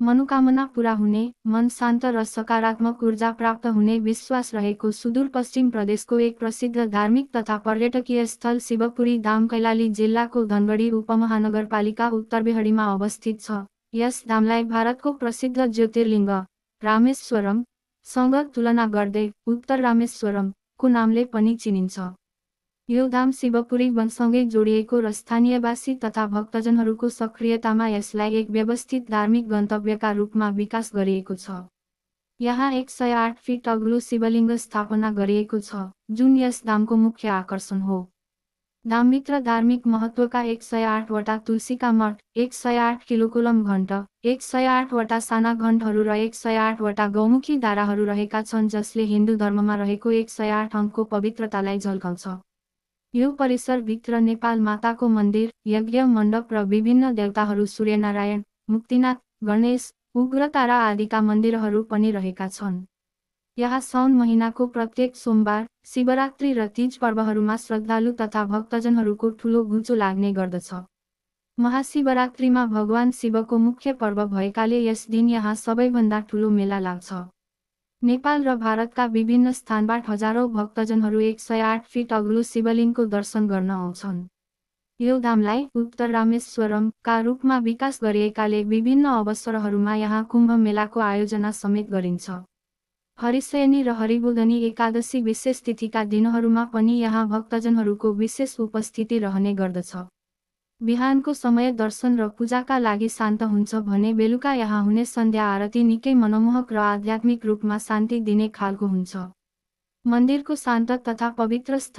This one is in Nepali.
मनोकामना पूरा हुने, मन शान्त र सकारात्मक ऊर्जा प्राप्त हुने विश्वास रहेको सुदूरपश्चिम प्रदेशको एक प्रसिद्ध धार्मिक तथा पर्यटकीय स्थल शिवपुरी धाम कैलाली जिल्लाको धनगढी उपमहानगरपालिका उत्तरबेहडीमा अवस्थित छ। यस धामलाई भारतको प्रसिद्ध ज्योतिर्लिङ्ग रामेश्वरमसँग तुलना गर्दै उत्तर रामेश्वरमको नामले पनि चिनिन्छ। यो धाम शिवपुरी वनसँगै जोडिएको र स्थानीयवासी तथा भक्तजनहरूको सक्रियतामा यसलाई एक व्यवस्थित धार्मिक गन्तव्यका रूपमा विकास गरिएको छ। यहाँ 108 फिट अग्लो शिवलिङ्ग स्थापना गरिएको छ, जुन यस धामको मुख्य आकर्षण हो। धामभित्र धार्मिक महत्त्वका 108 वटा तुलसीका मठ, 108 किलोकोलम घण्ट, 108 वटा साना घण्टहरू र 108 वटा गौमुखी धाराहरू रहेका छन्, जसले हिन्दू धर्ममा रहेको 108 अङ्कको पवित्रतालाई झल्काउँछ। यो परिसरभित्र नेपाल माताको मन्दिर, यज्ञ मण्डप र विभिन्न देवताहरू सूर्यनारायण, मुक्तिनाथ, गणेश, उग्रतारा आदिका मन्दिरहरू पनि रहेका छन्। यहाँ साउन महिनाको प्रत्येक सोमबार, शिवरात्रि र तीज पर्वहरूमा श्रद्धालु तथा भक्तजनहरूको ठुलो घुइँचो लाग्ने गर्दछ। महाशिवरात्रिमा भगवान शिवको मुख्य पर्व भएकाले यस दिन यहाँ सबैभन्दा ठुलो मेला लाग्छ। नेपाल र भारतका विभिन्न स्थानबाट हजारौं भक्तजनहरू 108 फिट अग्लो शिवलिङ्गको दर्शन गर्न आउँछन्। यो धामलाई उत्तर रामेश्वरमका रूपमा विकास गरिएकाले विभिन्न अवसरहरूमा यहाँ कुम्भ मेलाको आयोजना समेत गरिन्छ। हरिशयनी र हरिबोधनी एकादशी विशेष तिथिका दिनहरूमा पनि यहाँ भक्तजनहरूको विशेष उपस्थिति रहने गर्दछ। बिहानको समय दर्शन र पूजाका लागि शान्त हुन्छ भने बेलुका यहाँ हुने सन्ध्या आरती निकै मनमोहक र आध्यात्मिक रूपमा शान्ति दिने खालको हुन्छ। मन्दिरको शान्त तथा पवित्र स्थान